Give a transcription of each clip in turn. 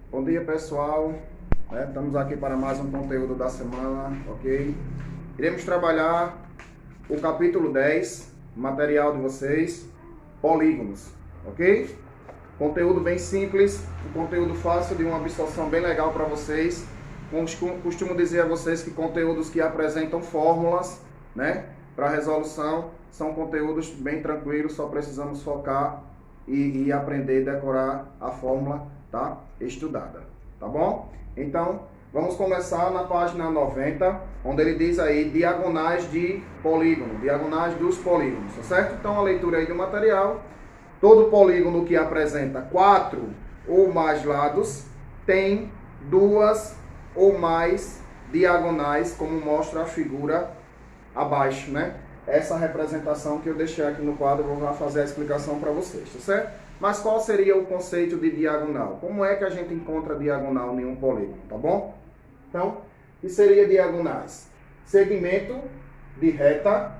Bom dia, pessoal. Estamos aqui para mais um conteúdo da semana, ok? Iremos trabalhar o capítulo 10, material de vocês, polígonos, ok? Conteúdo bem simples, um conteúdo fácil, de uma absorção bem legal para vocês. Costumo dizer a vocês que conteúdos que apresentam fórmulas, para resolução, são conteúdos bem tranquilos, só precisamos focar e aprender a decorar a fórmula, tá? Estudada, tá bom? Então, vamos começar na página 90, onde ele diz aí diagonais de polígono, diagonais dos polígonos, tá certo? Então, a leitura aí do material: todo polígono que apresenta 4 ou mais lados tem 2 ou mais diagonais, como mostra a figura abaixo, Essa representação que eu deixei aqui no quadro, eu vou fazer a explicação para vocês, tá certo? Mas qual seria o conceito de diagonal? Como é que a gente encontra diagonal em um polígono, tá bom? Então, o que seria diagonais? Segmento de reta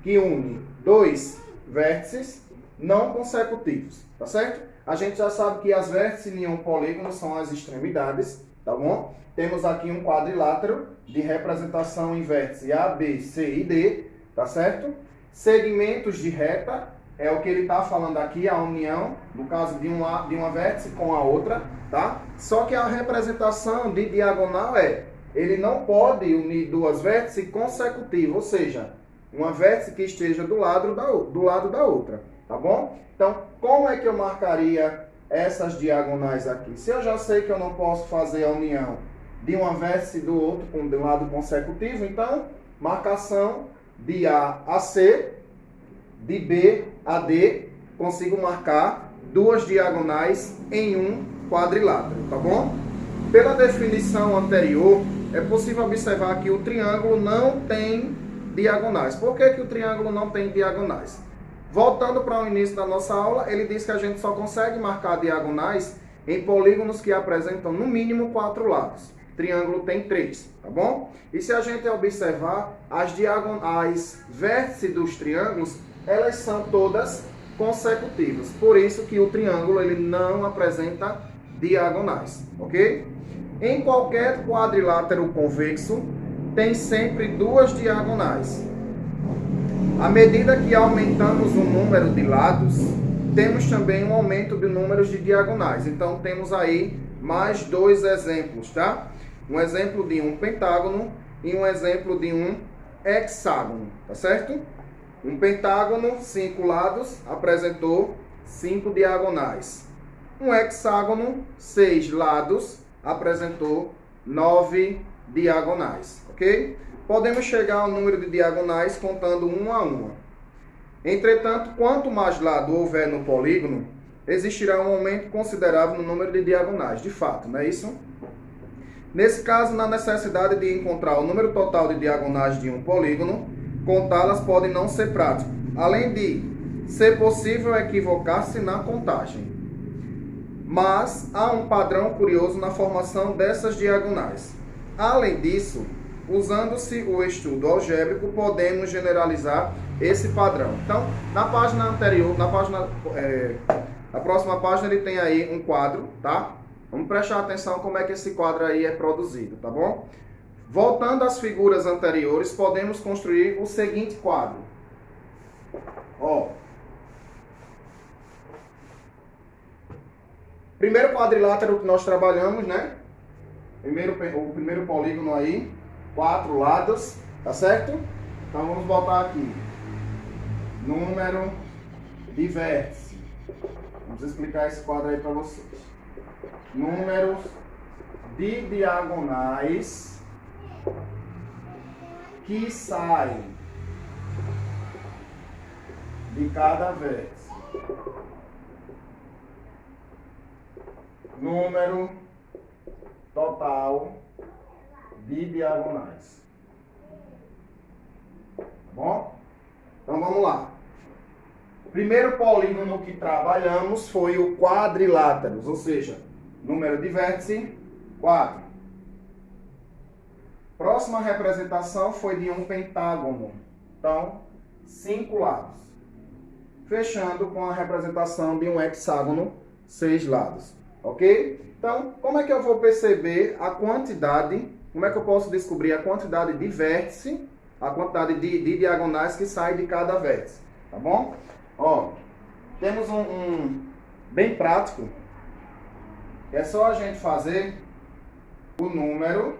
que une 2 vértices não consecutivos, tá certo? A gente já sabe que as vértices em um polígono são as extremidades, tá bom? Temos aqui um quadrilátero de representação em vértice A, B, C e D, tá certo? Segmentos de reta é o que ele está falando aqui, a união, no caso de uma vértice com a outra, tá? Só que a representação de diagonal ele não pode unir 2 vértices consecutivas, ou seja, uma vértice que esteja do lado da outra, tá bom? Então, como é que eu marcaria essas diagonais aqui? Se eu já sei que eu não posso fazer a união de uma vértice do outro com um lado consecutivo, então, marcação de A a C, de B a D, consigo marcar 2 diagonais em um quadrilátero, tá bom? Pela definição anterior, é possível observar que o triângulo não tem diagonais. Por que que o triângulo não tem diagonais? Voltando para o início da nossa aula, ele diz que a gente só consegue marcar diagonais em polígonos que apresentam no mínimo 4 lados. Triângulo tem 3, tá bom? E se a gente observar, as diagonais vértices dos triângulos, elas são todas consecutivas. Por isso que o triângulo ele não apresenta diagonais, ok? Em qualquer quadrilátero convexo, tem sempre 2 diagonais. À medida que aumentamos o número de lados, temos também um aumento do número de diagonais. Então, temos aí mais 2 exemplos, tá? Um exemplo de um pentágono e um exemplo de um hexágono, tá certo? Um pentágono, 5 lados, apresentou 5 diagonais. Um hexágono, 6 lados, apresentou 9 diagonais, ok? Podemos chegar ao número de diagonais contando uma a uma. Entretanto, quanto mais lado houver no polígono, existirá um aumento considerável no número de diagonais. De fato, não é isso? Nesse caso, na necessidade de encontrar o número total de diagonais de um polígono, contá-las pode não ser prático, além de ser possível equivocar-se na contagem. Mas há um padrão curioso na formação dessas diagonais. Além disso, usando-se o estudo algébrico, podemos generalizar esse padrão. Então, na página anterior, na próxima página, ele tem aí um quadro, tá? Vamos prestar atenção como é que esse quadro aí é produzido, tá bom? Voltando às figuras anteriores, podemos construir o seguinte quadro. Ó. Primeiro quadrilátero que nós trabalhamos, O primeiro polígono aí, 4 lados, tá certo? Então vamos botar aqui. Número de vértice. Vamos explicar esse quadro aí para vocês. Números de diagonais que saem de cada vértice. Número total de diagonais. Tá bom? Então vamos lá. O primeiro polígono que trabalhamos foi o quadrilátero, ou seja, número de vértice 4. Próxima representação foi de um pentágono. Então, 5 lados. Fechando com a representação de um hexágono, 6 lados. ok? Então, como é que eu vou perceber a quantidade, como é que eu posso descobrir a quantidade de vértice, a quantidade de diagonais que sai de cada vértice, tá bom? Ó, temos um bem prático, é só a gente fazer o número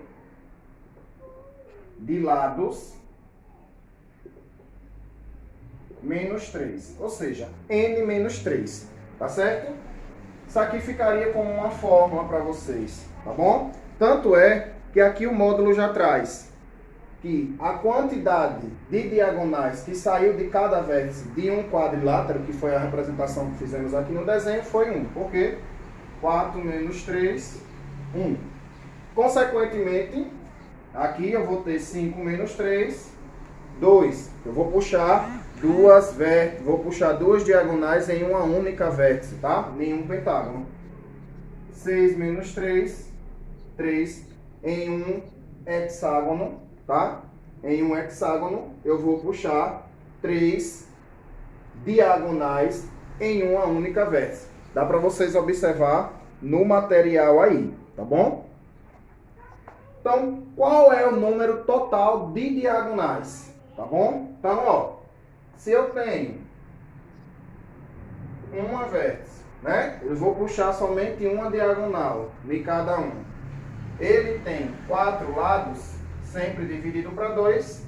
de lados menos 3, ou seja, n menos 3, tá certo? Isso aqui ficaria como uma fórmula para vocês, tá bom? Tanto é que aqui o módulo já traz que a quantidade de diagonais que saiu de cada vértice de um quadrilátero, que foi a representação que fizemos aqui no desenho, foi 1. Por quê? 4 menos 3, 1. Consequentemente, aqui eu vou ter 5 menos 3, 2. Eu vou puxar duas diagonais em uma única vértice, tá? Nenhum pentágono. 6 menos 3, 3 em um hexágono, tá? Em um hexágono eu vou puxar 3 diagonais em uma única vértice. Dá para vocês observar no material aí, tá bom? Então, qual é o número total de diagonais? Tá bom? Então, ó, se eu tenho uma vértice, né? Eu vou puxar somente uma diagonal de cada um. Ele tem 4 lados, sempre dividido para 2.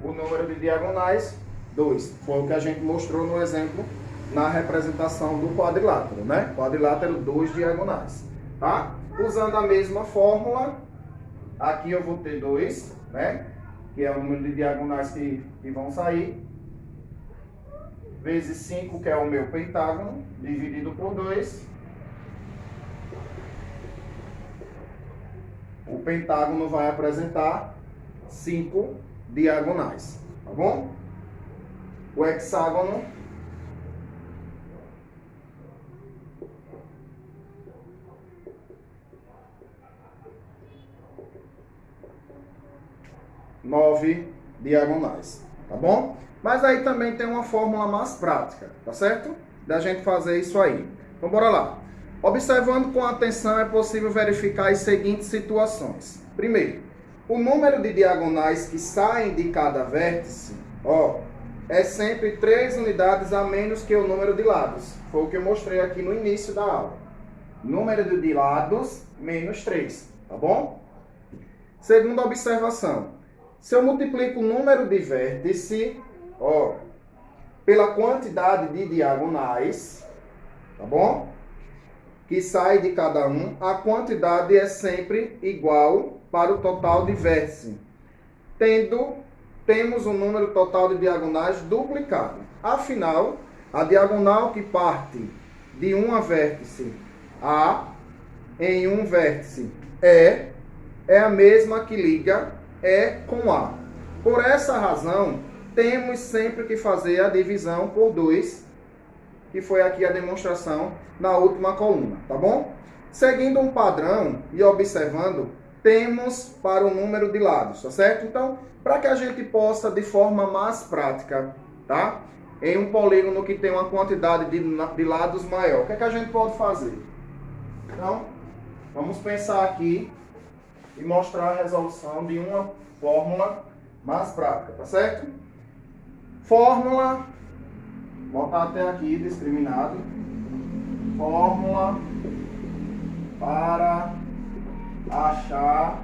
O número de diagonais, 2. Foi o que a gente mostrou no exemplo, na representação do quadrilátero, né? Quadrilátero, 2 diagonais, tá? Usando a mesma fórmula, aqui eu vou ter 2, né? Que é o número de diagonais que vão sair, vezes 5, que é o meu pentágono, dividido por 2. O pentágono vai apresentar 5 diagonais, tá bom? O hexágono nove diagonais, tá bom? Mas aí também tem uma fórmula mais prática, tá certo? Da gente fazer isso aí. Então bora lá. Observando com atenção é possível verificar as seguintes situações. Primeiro, o número de diagonais que saem de cada vértice, ó, é sempre 3 unidades a menos que o número de lados. Foi o que eu mostrei aqui no início da aula. Número de lados menos 3, tá bom? Segunda observação. Se eu multiplico o número de vértice, ó, pela quantidade de diagonais, tá bom? Que sai de cada um, a quantidade é sempre igual para o total de vértice. Temos o número total de diagonais duplicado. Afinal, a diagonal que parte de uma vértice A em um vértice E é a mesma que liga E com A. Por essa razão, temos sempre que fazer a divisão por 2, que foi aqui a demonstração na última coluna, tá bom? Seguindo um padrão e observando, temos para o número de lados, tá certo? Então, para que a gente possa, de forma mais prática, tá? Em um polígono que tem uma quantidade de lados maior, o que é que a gente pode fazer? Então, vamos pensar aqui e mostrar a resolução de uma fórmula mais prática, tá certo? Fórmula, botar até aqui discriminado, fórmula para achar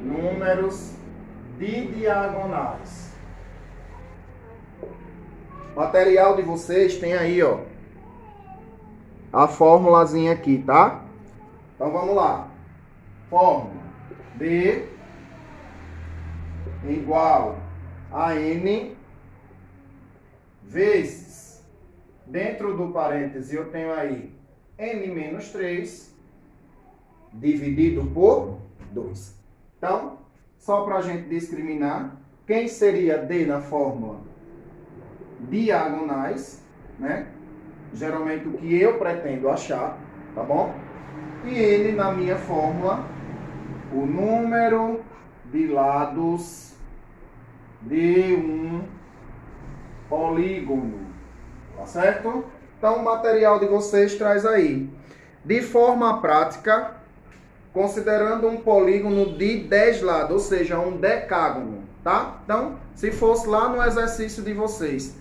números de diagonais. O material de vocês tem aí, ó, a formulazinha aqui, tá? Então vamos lá. Fórmula D igual a N vezes, dentro do parêntese eu tenho aí N menos 3 dividido por 2. Então, só para a gente discriminar, quem seria D na fórmula? Diagonais, né? Geralmente o que eu pretendo achar, tá bom? E N na minha fórmula, o número de lados de um polígono, tá certo? Então, o material de vocês traz aí. De forma prática, considerando um polígono de 10 lados, ou seja, um decágono, tá? Então, se fosse lá no exercício de vocês,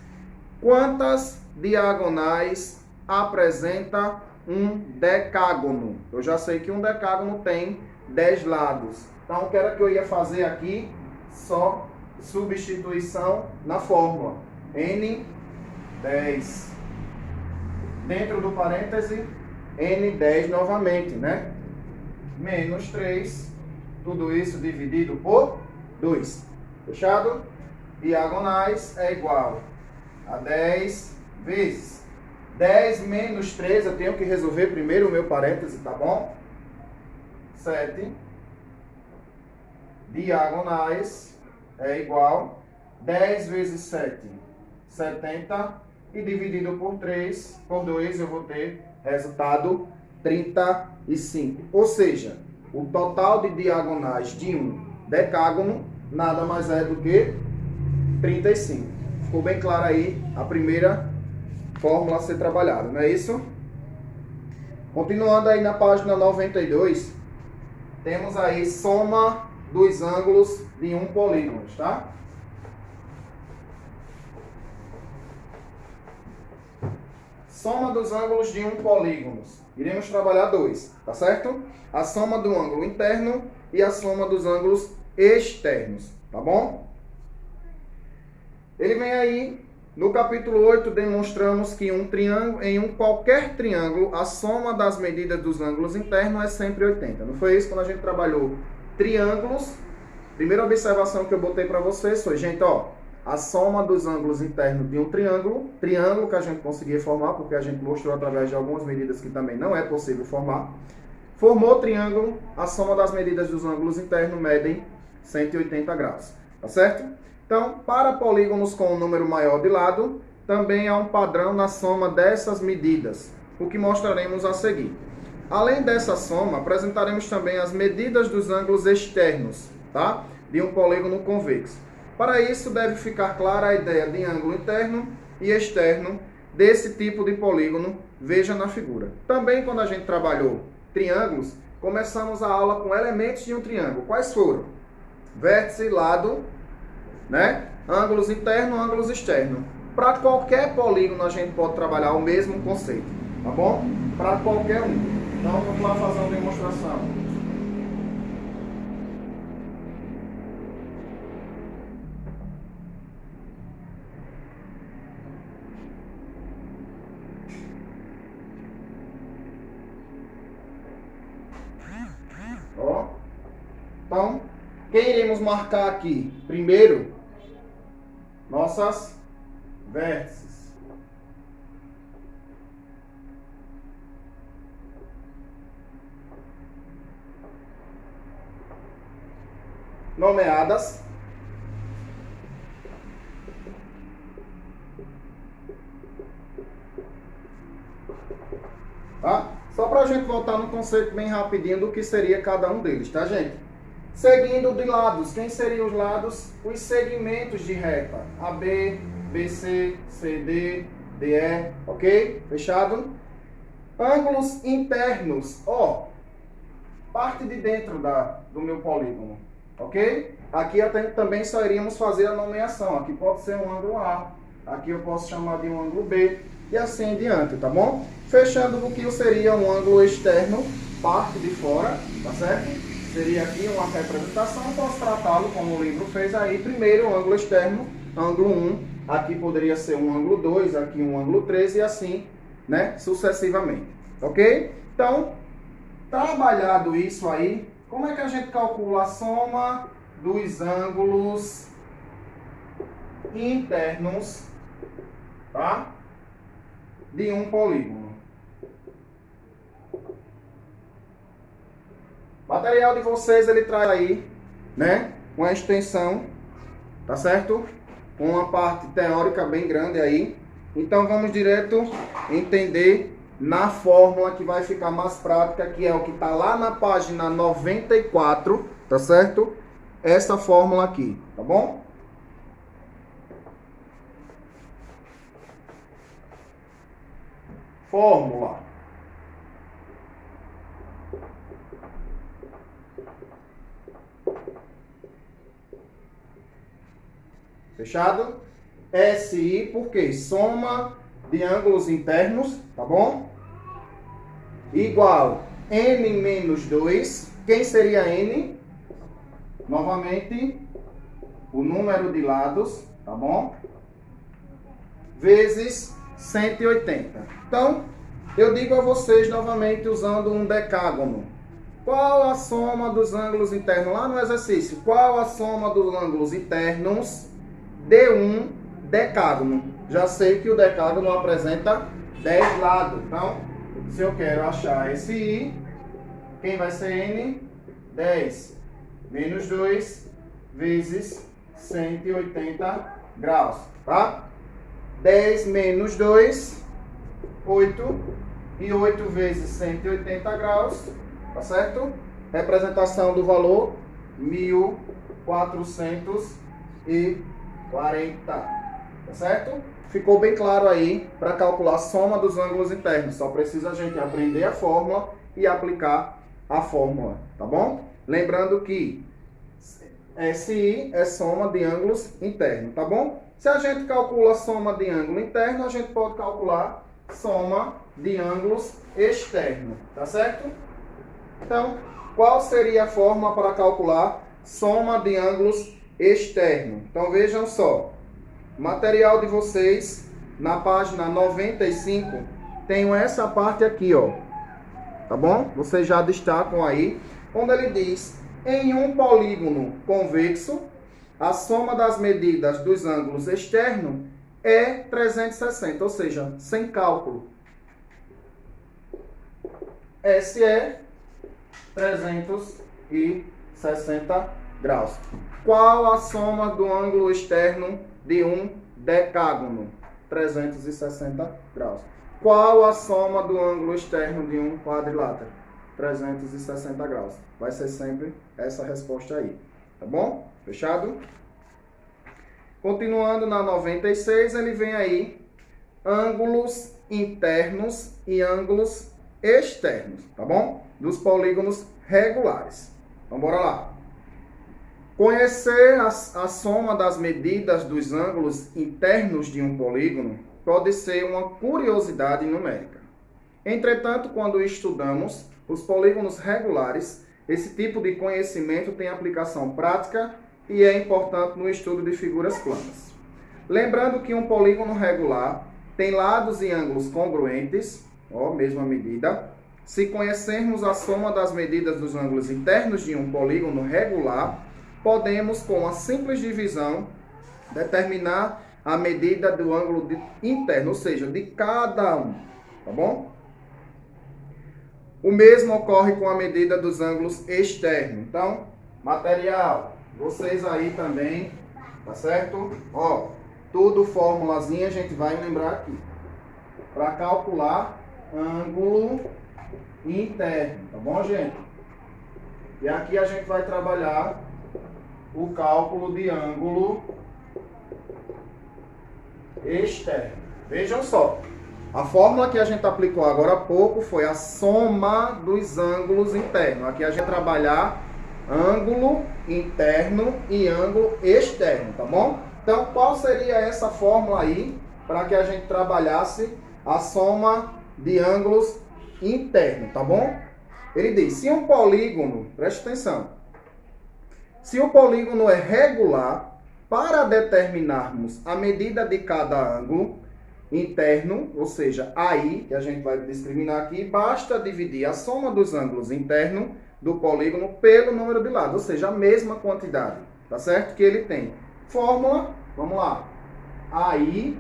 quantas diagonais apresenta um decágono? Eu já sei que um decágono tem 10 lados. Então, o que era que eu ia fazer aqui? Só substituição na fórmula. N10. Dentro do parêntese, N10 novamente, né? Menos 3. Tudo isso dividido por 2. Fechado? Diagonais é igual a 10 vezes 10 menos 3. Eu tenho que resolver primeiro o meu parêntese, tá bom? 7. Diagonais é igual 10 vezes 7, 70, e dividido por 3, por 2, eu vou ter resultado 35. Ou seja, o total de diagonais de um decágono nada mais é do que 35. Ficou bem claro aí a primeira fórmula a ser trabalhada, não é isso? Continuando aí na página 92, temos aí soma dos ângulos de um polígono, tá? Soma dos ângulos de um polígono. Iremos trabalhar dois, tá certo? A soma do ângulo interno e a soma dos ângulos externos, tá bom? Ele vem aí, no capítulo 8, demonstramos que em qualquer triângulo, a soma das medidas dos ângulos internos é sempre 80. Não foi isso quando a gente trabalhou triângulos? Primeira observação que eu botei para vocês foi, gente, ó, a soma dos ângulos internos de um triângulo que a gente conseguia formar, porque a gente mostrou através de algumas medidas que também não é possível formar. Formou triângulo, a soma das medidas dos ângulos internos medem 180 graus, tá certo? Então, para polígonos com um número maior de lado, também há um padrão na soma dessas medidas, o que mostraremos a seguir. Além dessa soma, apresentaremos também as medidas dos ângulos externos, tá? De um polígono convexo. Para isso, deve ficar clara a ideia de ângulo interno e externo desse tipo de polígono, veja na figura. Também, quando a gente trabalhou triângulos, começamos a aula com elementos de um triângulo. Quais foram? Vértice, lado, né? Ângulos internos, ângulos externos. Para qualquer polígono, a gente pode trabalhar o mesmo conceito, tá bom? Para qualquer um. Então, vamos lá fazer uma demonstração. Ó. Então, quem iremos marcar aqui? Primeiro, nossas vértices. Nomeadas tá? Só para a gente voltar no conceito bem rapidinho do que seria cada um deles, tá, gente? Seguindo de lados, quem seriam os lados? Os segmentos de reta. AB, BC, CD, DE, ok? Fechado? Ângulos internos, ó, parte de dentro do meu polígono, ok? Aqui também só iríamos fazer a nomeação. Aqui pode ser um ângulo A, aqui eu posso chamar de um ângulo B, e assim em diante, tá bom? Fechando o que seria um ângulo externo, parte de fora, tá certo? Seria aqui uma representação, posso tratá-lo como o livro fez aí. Primeiro, o ângulo externo, ângulo 1, aqui poderia ser um ângulo 2, aqui um ângulo 3 e assim, né, sucessivamente, ok? Então, trabalhado isso aí, como é que a gente calcula a soma dos ângulos internos, tá? De um polígono. O material de vocês, ele traz aí, né, uma extensão, tá certo? Uma parte teórica bem grande aí. Então, vamos direto entender na fórmula que vai ficar mais prática, que é o que está lá na página 94, tá certo? Essa fórmula aqui, tá bom? fórmula. Fechado? SI, por quê? Soma de ângulos internos, tá bom? Igual N menos 2. Quem seria N? Novamente, o número de lados, tá bom? Vezes 180. Então, eu digo a vocês novamente usando um decágono. Qual a soma dos ângulos internos? Lá no exercício, qual a soma dos ângulos internos de um decágono? Já sei que o decágono apresenta 10 lados. Então, se eu quero achar esse I, quem vai ser N? 10 menos 2 vezes 180 graus, tá? 10 menos 2, 8. E 8 vezes 180 graus, tá certo? Representação do valor, 1440, tá certo? Ficou bem claro aí para calcular a soma dos ângulos internos. Só precisa a gente aprender a fórmula e aplicar a fórmula, tá bom? Lembrando que SI é soma de ângulos internos, tá bom? Se a gente calcula a soma de ângulo interno, a gente pode calcular soma de ângulos externos, tá certo? Então, qual seria a fórmula para calcular soma de ângulos externos? Então, vejam só. Material de vocês, na página 95, tem essa parte aqui, ó. Tá bom? Vocês já destacam aí, onde ele diz: em um polígono convexo, a soma das medidas dos ângulos externos é 360, ou seja, sem cálculo. S é 360 graus. Qual a soma do ângulo externo de um decágono? 360 graus. Qual a soma do ângulo externo de um quadrilátero? 360 graus. Vai ser sempre essa resposta aí. Tá bom? Fechado? Continuando na 96, ele vem aí ângulos internos e ângulos externos, tá bom? Dos polígonos regulares. Então, bora lá. Conhecer a soma das medidas dos ângulos internos de um polígono pode ser uma curiosidade numérica. Entretanto, quando estudamos os polígonos regulares, esse tipo de conhecimento tem aplicação prática e é importante no estudo de figuras planas. Lembrando que um polígono regular tem lados e ângulos congruentes, ó, mesma medida. Se conhecermos a soma das medidas dos ângulos internos de um polígono regular, podemos, com a simples divisão, determinar a medida do ângulo interno, ou seja, de cada um, tá bom? O mesmo ocorre com a medida dos ângulos externos. Então, material, vocês aí também, tá certo? Ó, tudo formulazinha a gente vai lembrar aqui. Para calcular ângulo interno, tá bom, gente? E aqui a gente vai trabalhar o cálculo de ângulo externo. Vejam só, a fórmula que a gente aplicou agora há pouco foi a soma dos ângulos internos. Aqui a gente vai trabalhar ângulo interno e ângulo externo, tá bom? Então, qual seria essa fórmula aí para que a gente trabalhasse a soma de ângulos internos, tá bom? Ele diz, se um polígono, preste atenção, se o polígono é regular, para determinarmos a medida de cada ângulo interno, ou seja, AI, que a gente vai discriminar aqui, basta dividir a soma dos ângulos internos do polígono pelo número de lados, ou seja, a mesma quantidade, tá certo? Que ele tem. Fórmula, vamos lá, AI,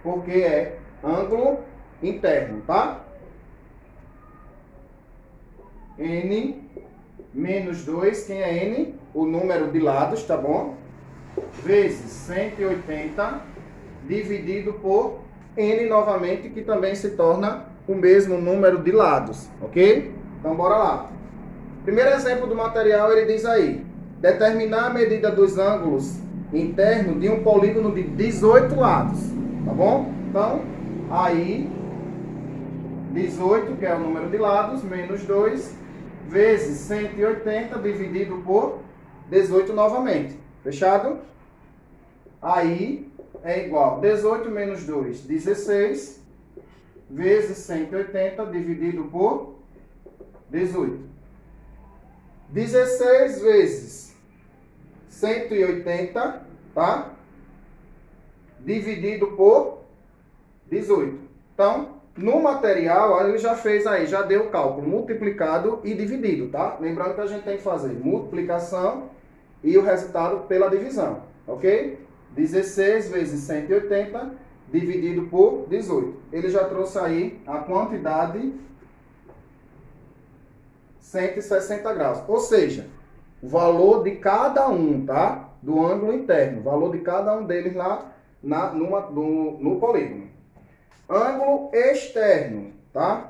porque é ângulo interno, tá? N menos 2, quem é N? O número de lados, tá bom? Vezes 180, dividido por N novamente, que também se torna o mesmo número de lados, ok? Então, bora lá. Primeiro exemplo do material, ele diz aí, determinar a medida dos ângulos internos de um polígono de 18 lados, tá bom? Então, aí, 18, que é o número de lados, menos 2, vezes 180 dividido por 18 novamente. Fechado? Aí é igual 18 menos 2, 16, vezes 180 dividido por 18. 16 vezes 180, tá? Dividido por 18. Então, no material, ele já fez aí, já deu o cálculo multiplicado e dividido, tá? Lembrando que a gente tem que fazer multiplicação e o resultado pela divisão, ok? 16 vezes 180 dividido por 18. Ele já trouxe aí a quantidade 160 graus. Ou seja, o valor de cada um, tá? Do ângulo interno. O valor de cada um deles lá no polígono. Ângulo externo, tá?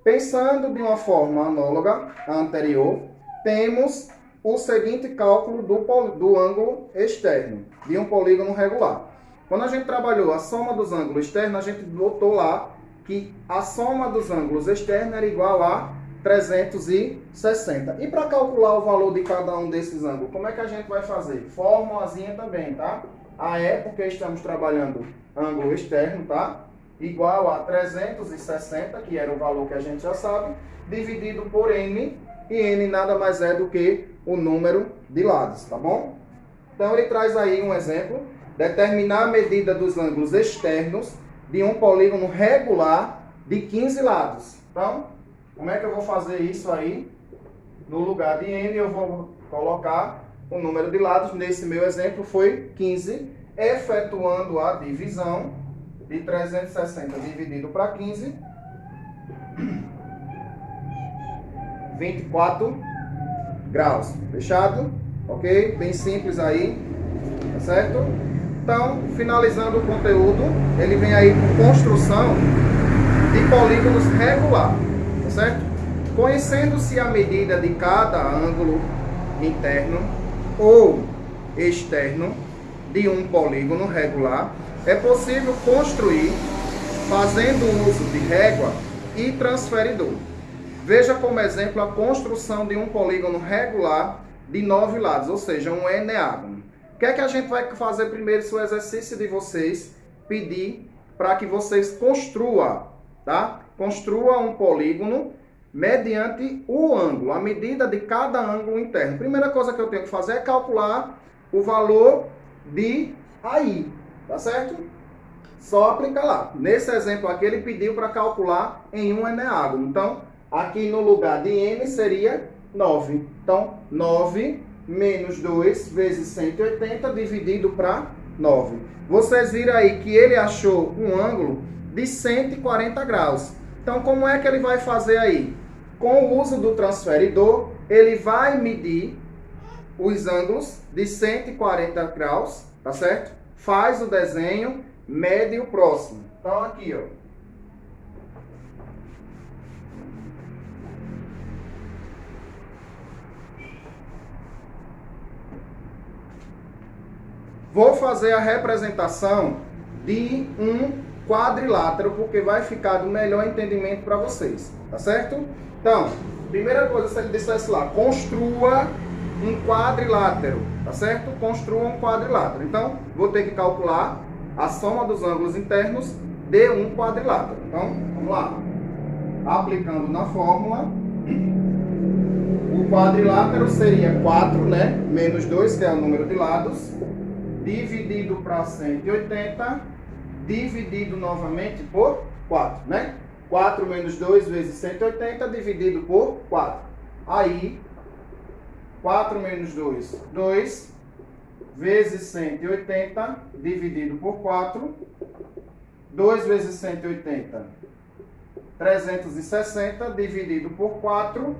Pensando de uma forma análoga à anterior, temos o seguinte cálculo do ângulo externo, de um polígono regular. Quando a gente trabalhou a soma dos ângulos externos, a gente botou lá que a soma dos ângulos externos era igual a 360. E para calcular o valor de cada um desses ângulos, como é que a gente vai fazer? Formulazinha também, tá? A E, porque estamos trabalhando ângulo externo, tá? Igual a 360, que era o valor que a gente já sabe, dividido por N, e N nada mais é do que o número de lados, tá bom? Então ele traz aí um exemplo, determinar a medida dos ângulos externos de um polígono regular de 15 lados. Então, como é que eu vou fazer isso aí? No lugar de N eu vou colocar o número de lados, nesse meu exemplo foi 15, efetuando a divisão de 360 dividido para 15, 24 graus. Fechado? Ok? Bem simples aí, tá certo? Então, finalizando o conteúdo, ele vem aí com construção de polígonos regular, tá certo? Conhecendo-se a medida de cada ângulo interno ou externo de um polígono regular, é possível construir fazendo uso de régua e transferidor. Veja como exemplo a construção de um polígono regular de 9 lados, ou seja, um eneágono. O que é que a gente vai fazer primeiro se o exercício de vocês pedir para que vocês construam, tá? Construa um polígono mediante o ângulo, a medida de cada ângulo interno. Primeira coisa que eu tenho que fazer é calcular o valor de AI, tá certo? Só aplicar lá. Nesse exemplo aqui ele pediu para calcular em um eneágono. Então, aqui no lugar de N seria 9. Então, 9 menos 2 vezes 180 dividido para 9. Vocês viram aí que ele achou um ângulo de 140 graus. Então, como é que ele vai fazer aí? Com o uso do transferidor, ele vai medir os ângulos de 140 graus, tá certo? Faz o desenho, mede o próximo. Então, aqui, ó. Vou fazer a representação de um quadrilátero, porque vai ficar do melhor entendimento para vocês, tá certo? Então, primeira coisa, se ele dissesse lá, construa um quadrilátero, tá certo? Construa um quadrilátero. Então, vou ter que calcular a soma dos ângulos internos de um quadrilátero. Então, vamos lá. Aplicando na fórmula, o quadrilátero seria 4, né? Menos 2, que é o número de lados, dividido para 180, dividido novamente por 4, né? 4 menos 2 vezes 180, dividido por 4. Aí, 4 menos 2, 2, vezes 180, dividido por 4. 2 vezes 180, 360, dividido por 4.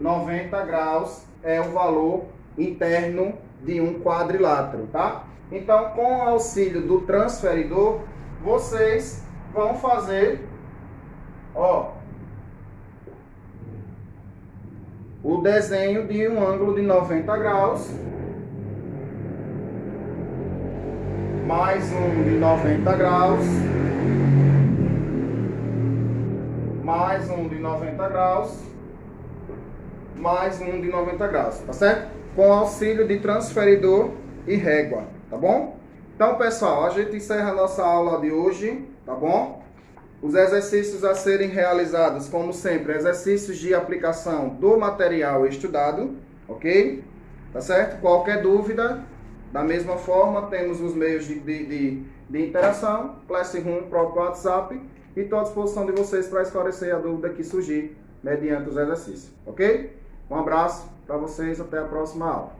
90 graus é o valor interno de um quadrilátero, tá? Então, com o auxílio do transferidor, vocês vão fazer, ó, o desenho de um ângulo de 90 graus, mais um de 90 graus, mais um de 90 graus, mais um de 90 graus, tá certo? Com auxílio de transferidor e régua, tá bom? Então, pessoal, a gente encerra a nossa aula de hoje, tá bom? Os exercícios a serem realizados, como sempre, exercícios de aplicação do material estudado, ok? Tá certo? Qualquer dúvida, da mesma forma, temos os meios de interação, Classroom, próprio WhatsApp, e estou à disposição de vocês para esclarecer a dúvida que surgir mediante os exercícios, ok? Um abraço para vocês, até a próxima aula.